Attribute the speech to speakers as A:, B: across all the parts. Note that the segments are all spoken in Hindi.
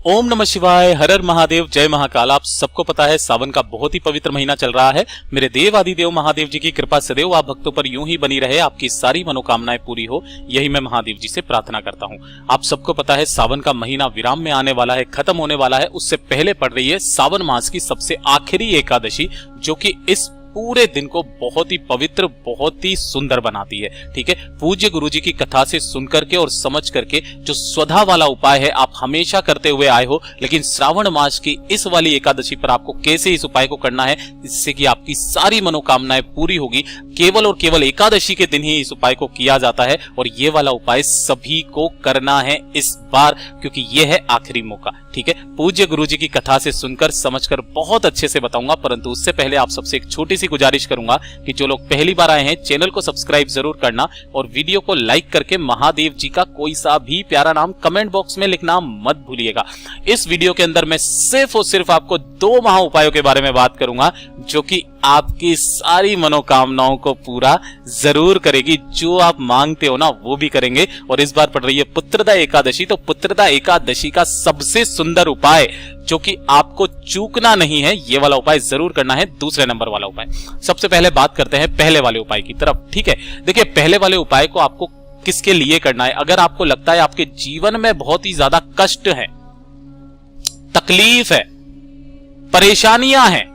A: ओम नमः शिवाय, हर हर महादेव, जय महाकाल। आप सबको पता है सावन का बहुत ही पवित्र महीना चल रहा है। मेरे देव आदिदेव महादेव जी की कृपा सदैव आप भक्तों पर यूं ही बनी रहे, आपकी सारी मनोकामनाएं पूरी हो, यही मैं महादेव जी से प्रार्थना करता हूं। आप सबको पता है सावन का महीना विराम में आने वाला है, खत्म होने वाला है। उससे पहले पड़ रही है सावन मास की सबसे आखिरी एकादशी, जो कि इस पूरे दिन को बहुत ही पवित्र, बहुत ही सुंदर बनाती है। ठीक है, पूज्य गुरुजी की कथा से सुन करके और समझ करके जो स्वधा वाला उपाय है आप हमेशा करते हुए आए हो, लेकिन श्रावण मास की इस वाली एकादशी पर आपको कैसे इस उपाय को करना है जिससे कि आपकी सारी मनोकामनाएं पूरी होगी। केवल और केवल एकादशी के दिन ही इस उपाय को किया जाता है और ये वाला उपाय सभी को करना है इस बार, क्योंकि ये है आखिरी मौका। ठीक है, पूज्य गुरुजी की कथा से सुनकर समझकर बहुत अच्छे से बताऊंगा, परंतु उससे पहले आप सबसे एक छोटी सी गुजारिश करूंगा कि जो लोग पहली बार आए हैं चैनल को सब्सक्राइब जरूर करना और वीडियो को लाइक करके महादेव जी का कोई सा भी प्यारा नाम कमेंट बॉक्स में लिखना मत भूलिएगा। इस वीडियो के अंदर मैं सिर्फ और सिर्फ आपको 2 महा उपायों के बारे में बात करूंगा जो कि आपकी सारी मनोकामनाओं को पूरा जरूर करेगी। जो आप मांगते हो ना वो भी करेंगे। और इस बार पड़ रही है पुत्रदा एकादशी, तो पुत्रदा एकादशी का सबसे सुंदर उपाय जो कि आपको चूकना नहीं है, ये वाला उपाय जरूर करना है, दूसरे नंबर वाला उपाय। सबसे पहले बात करते हैं पहले वाले उपाय की तरफ। ठीक है, देखिए पहले वाले उपाय को आपको किसके लिए करना है। अगर आपको लगता है आपके जीवन में बहुत ही ज्यादा कष्ट है, तकलीफ है, परेशानियां हैं,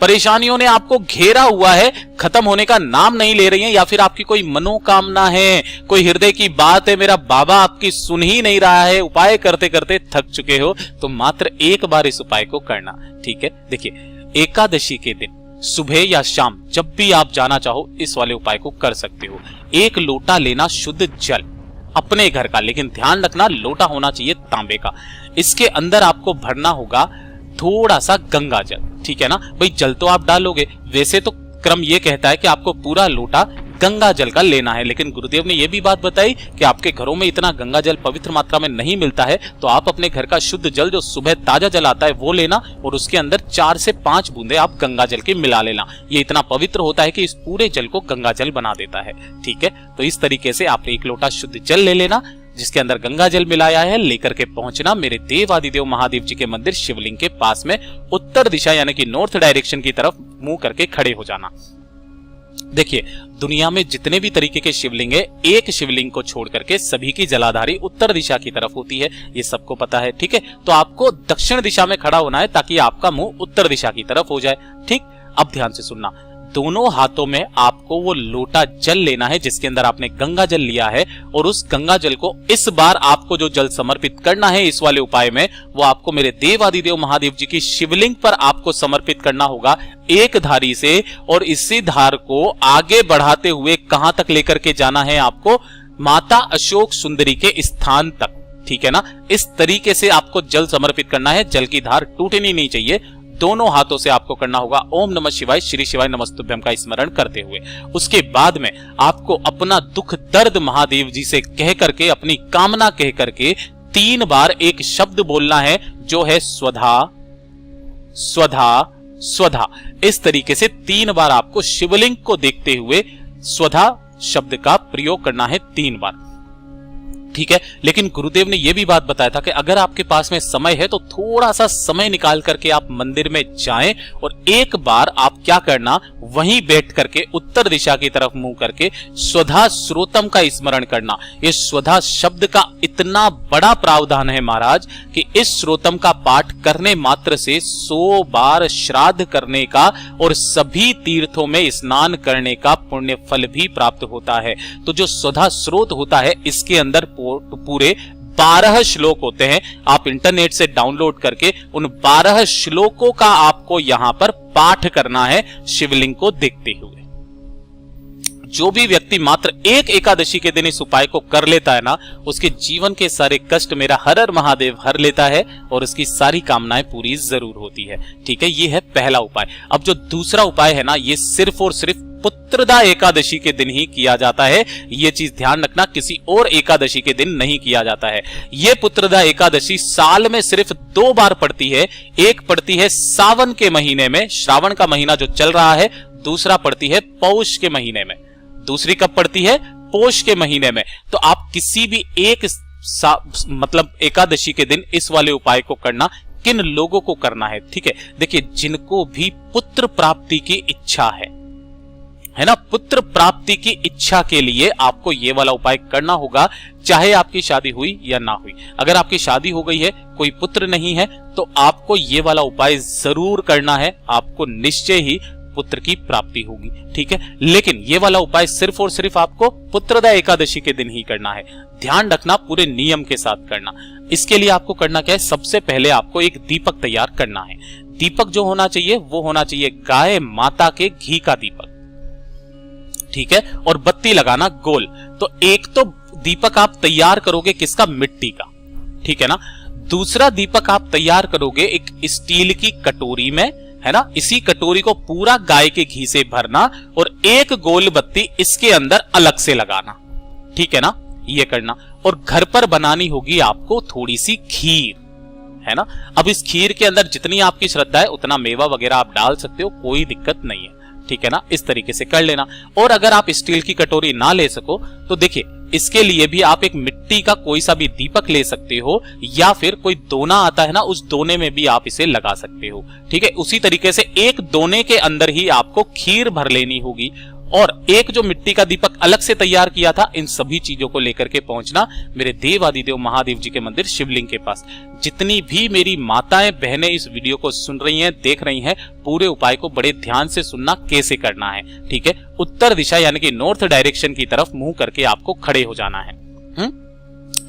A: परेशानियों ने आपको घेरा हुआ है, खत्म होने का नाम नहीं ले रही हैं, या फिर आपकी कोई मनोकामना है, कोई हृदय की बात है, मेरा बाबा आपकी सुन ही नहीं रहा है, उपाय करते करते थक चुके हो, तो मात्र एक बार इस उपाय को करना। ठीक है, देखिए एकादशी के दिन सुबह या शाम जब भी आप जाना चाहो इस वाले उपाय को कर सकते हो। 1 लोटा लेना शुद्ध जल अपने घर का, लेकिन ध्यान रखना लोटा होना चाहिए तांबे का। इसके अंदर आपको भरना होगा थोड़ा सा गंगा जल। ठीक है ना भाई, जल तो आप डालोगे, वैसे तो क्रम ये कहता है कि आपको पूरा लोटा गंगा जल का लेना है, लेकिन गुरुदेव ने यह भी बात बताई कि आपके घरों में इतना गंगा जल पवित्र मात्रा में नहीं मिलता है, तो आप अपने घर का शुद्ध जल जो सुबह ताजा जल आता है वो लेना और उसके अंदर 4 से 5 बूंदे आप गंगा जल के मिला लेना। ये इतना पवित्र होता है कि इस पूरे जल को गंगा जल बना देता है। ठीक है, तो इस तरीके से आप 1 लोटा शुद्ध जल ले लेना जिसके अंदर गंगा जल मिलाया है, लेकर के पहुंचना मेरे देव आदिदेव महादेव जी के मंदिर शिवलिंग के पास में, उत्तर दिशा यानी कि नॉर्थ डायरेक्शन की तरफ मुंह करके खड़े हो जाना। देखिए दुनिया में जितने भी तरीके के शिवलिंग है, एक शिवलिंग को छोड़ करके सभी की जलाधारी उत्तर दिशा की तरफ होती है, ये सबको पता है। ठीक है, तो आपको दक्षिण दिशा में खड़ा होना है ताकि आपका मुंह उत्तर दिशा की तरफ हो जाए। ठीक, अब ध्यान से सुनना, दोनों हाथों में आपको वो लोटा जल लेना है जिसके अंदर आपने गंगा जल लिया है, और उस गंगा जल को इस बार आपको जो जल समर्पित करना है इस वाले उपाय में, वो आपको मेरे देव आदिदेव महादेव जी की शिवलिंग पर आपको समर्पित करना होगा एक धारी से, और इसी धार को आगे बढ़ाते हुए कहां तक लेकर के जाना है आपको, माता अशोक सुंदरी के स्थान तक। ठीक है ना, इस तरीके से आपको जल समर्पित करना है। जल की धार टूटनी नहीं चाहिए, दोनों हाथों से आपको करना होगा ओम नमः शिवाय श्री शिवाय नमस्तुभ्यम का स्मरण करते हुए। उसके बाद में आपको अपना दुख दर्द महादेव जी से कह करके, अपनी कामना कह करके 3 बार एक शब्द बोलना है जो है स्वधा स्वधा स्वधा। इस तरीके से 3 बार आपको शिवलिंग को देखते हुए स्वधा शब्द का प्रयोग करना है 3 बार। ठीक है, लेकिन गुरुदेव ने यह भी बात बताया था कि अगर आपके पास में समय है तो थोड़ा सा समय निकाल करके आप मंदिर में जाएं और एक बार आप क्या करना, वहीं बैठ करके उत्तर दिशा की तरफ मुंह करके स्वधा श्रोतम का स्मरण करना। ये स्वधा शब्द का इतना बड़ा प्रावधान है महाराज कि इस श्रोतम का पाठ करने मात्र से 100 बार श्राद्ध करने का और सभी तीर्थों में स्नान करने का पुण्य फल भी प्राप्त होता है। तो जो स्वधा स्रोत होता है इसके अंदर पूरे 12 श्लोक होते हैं। आप इंटरनेट से डाउनलोड करके उन 12 श्लोकों का आपको यहां पर पाठ करना है शिवलिंग को देखते हुए। जो भी व्यक्ति मात्र एक एकादशी के दिन इस उपाय को कर लेता है ना, उसके जीवन के सारे कष्ट मेरा हर हर महादेव हर लेता है और उसकी सारी कामनाएं पूरी जरूर होती है। ठीक है, ये है पहला उपाय। अब जो दूसरा उपाय है ना, ये सिर्फ और सिर्फ पुत्रदा एकादशी के दिन ही किया जाता है। यह चीज ध्यान रखना, किसी और एकादशी के दिन नहीं किया जाता है। यह पुत्रदा एकादशी साल में सिर्फ 2 बार पड़ती है। एक पड़ती है सावन के महीने में, श्रावण का महीना जो चल रहा है, दूसरा पड़ती है पौष के महीने में। दूसरी कब पड़ती है? पोष के महीने में। तो आप किसी भी एक मतलब एकादशी के दिन इस वाले उपाय को करना, किन लोगों को करना है। ठीक है, देखिए जिनको भी पुत्र प्राप्ति की इच्छा है ना, पुत्र प्राप्ति की इच्छा के लिए आपको ये वाला उपाय करना होगा, चाहे आपकी शादी हुई या ना हुई। अगर आपकी शादी हो गई है, कोई पुत्र नहीं है, तो आपको ये वाला उपाय जरूर करना है, आपको निश्चय ही पुत्र की प्राप्ति होगी। ठीक है, लेकिन ये वाला उपाय सिर्फ और सिर्फ आपको पुत्रदा एकादशी के दिन ही करना है। ध्यान रखना, पूरे नियम के साथ करना। इसके लिए आपको करना क्या है, सबसे पहले आपको एक दीपक तैयार करना है। दीपक जो होना चाहिए वो होना चाहिए गाय माता के घी का दीपक। ठीक है, और बत्ती लगाना गोल। तो एक तो दीपक आप तैयार करोगे किसका, मिट्टी का। ठीक है ना, दूसरा दीपक आप तैयार करोगे एक स्टील की कटोरी में, है ना। इसी कटोरी को पूरा गाय के घी से भरना और एक गोल बत्ती इसके अंदर अलग से लगाना। ठीक है ना, ये करना। और घर पर बनानी होगी आपको थोड़ी सी खीर, है ना। अब इस खीर के अंदर जितनी आपकी श्रद्धा है उतना मेवा वगैरह आप डाल सकते हो, कोई दिक्कत नहीं है। ठीक है ना, इस तरीके से कर लेना। और अगर आप स्टील की कटोरी ना ले सको तो देखिए इसके लिए भी आप एक मिट्टी का कोई सा भी दीपक ले सकते हो, या फिर कोई दोना आता है ना, उस दोने में भी आप इसे लगा सकते हो। ठीक है, उसी तरीके से एक दोने के अंदर ही आपको खीर भर लेनी होगी और एक जो मिट्टी का दीपक अलग से तैयार किया था, इन सभी चीजों को लेकर के पहुंचना मेरे देवादिदेव महादेव जी के मंदिर शिवलिंग के पास। जितनी भी मेरी माताएं बहनें इस वीडियो को सुन रही हैं, देख रही हैं, पूरे उपाय को बड़े ध्यान से सुनना कैसे करना है। ठीक है, उत्तर दिशा यानी कि नॉर्थ डायरेक्शन की तरफ मुंह करके आपको खड़े हो जाना है।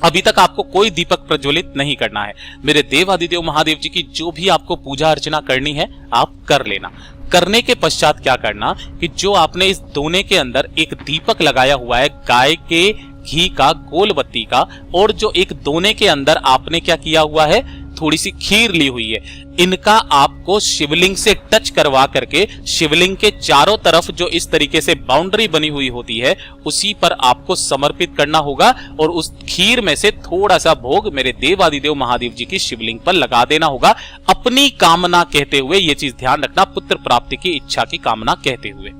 A: अभी तक आपको कोई दीपक प्रज्वलित नहीं करना है। मेरे देवादिदेव महादेव जी की जो भी आपको पूजा अर्चना करनी है आप कर लेना। करने के पश्चात क्या करना कि जो आपने इस दोने के अंदर एक दीपक लगाया हुआ है गाय के घी का, गोल बत्ती का, और जो एक दोने के अंदर आपने क्या किया हुआ है, थोड़ी सी खीर ली हुई है, इनका आपको शिवलिंग से टच करवा करके शिवलिंग के चारों तरफ जो इस तरीके से बाउंड्री बनी हुई होती है उसी पर आपको समर्पित करना होगा और उस खीर में से थोड़ा सा भोग मेरे देवादिदेव महादेव जी की शिवलिंग पर लगा देना होगा, अपनी कामना कहते हुए। ये चीज ध्यान रखना, पुत्र प्राप्ति की इच्छा की कामना कहते हुए।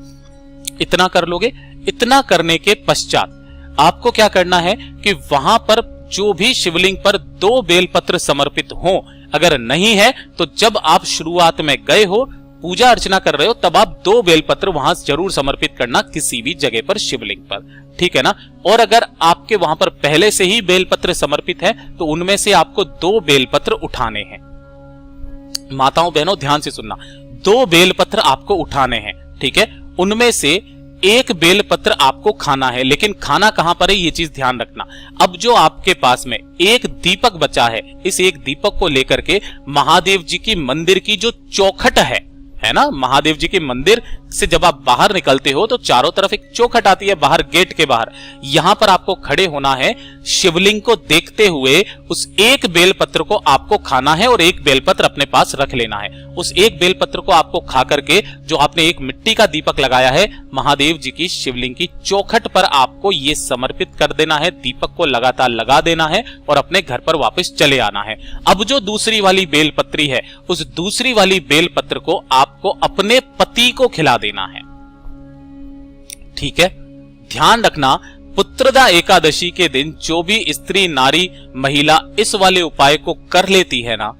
A: इतना कर लोगे। इतना करने के पश्चात आपको क्या करना है कि वहां पर जो भी शिवलिंग पर 2 बेलपत्र समर्पित हो, अगर नहीं है तो जब आप शुरुआत में गए हो, पूजा अर्चना कर रहे हो, तब आप 2 बेलपत्र वहां जरूर समर्पित करना किसी भी जगह पर शिवलिंग पर। ठीक है ना। और अगर आपके वहां पर पहले से ही बेलपत्र समर्पित है तो उनमें से आपको 2 बेलपत्र उठाने हैं। माताओं बहनों ध्यान से सुनना, 2 बेलपत्र आपको उठाने हैं। ठीक है, उनमें से एक बेलपत्र आपको खाना है, लेकिन खाना कहां पर है ये चीज ध्यान रखना। अब जो आपके पास में एक दीपक बचा है, इस एक दीपक को लेकर के महादेव जी की मंदिर की जो चौखट है ना, महादेव जी के मंदिर से जब आप बाहर निकलते हो तो चारों तरफ एक चौखट आती है बाहर, गेट के बाहर। यहां पर आपको खड़े होना है, शिवलिंग को देखते हुए उस एक बेलपत्र को आपको खाना है और एक बेलपत्र अपने पास रख लेना है। उस एक बेलपत्र को आपको खा करके जो आपने एक मिट्टी का दीपक लगाया है महादेव जी की शिवलिंग की चौखट पर आपको ये समर्पित कर देना है, दीपक को लगातार लगा देना है और अपने घर पर वापस चले आना है। अब जो दूसरी वाली बेलपत्री है, उस दूसरी वाली बेलपत्र को आपको अपने पति को खिला देना है। ठीक है, ध्यान रखना, पुत्रदा एकादशी के दिन जो भी स्त्री नारी महिला इस वाले उपाय को कर लेती है ना,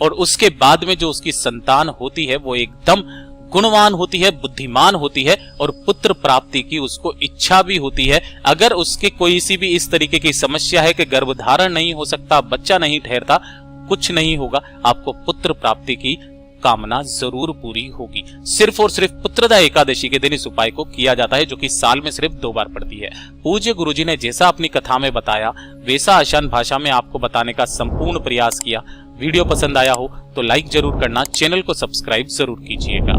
A: और उसके बाद में जो उसकी संतान होती है वो एकदम गुणवान होती है, बुद्धिमान होती है और पुत्र प्राप्ति की उसको इच्छा भी होती है। अगर उसके कोई सी भी इस तरीके की समस्या है कि गर्भधारण नहीं हो सकता, बच्चा नहीं ठहरता, कुछ नहीं होगा, आपको पुत्र प्राप्ति की कामना जरूर पूरी होगी। सिर्फ और सिर्फ पुत्रदा एकादशी के दिन इस उपाय को किया जाता है, जो कि साल में सिर्फ 2 बार पड़ती है। पूज्य गुरुजी ने जैसा अपनी कथा में बताया वैसा आसान भाषा में आपको बताने का संपूर्ण प्रयास किया। वीडियो पसंद आया हो तो लाइक जरूर करना, चैनल को सब्सक्राइब जरूर कीजिएगा।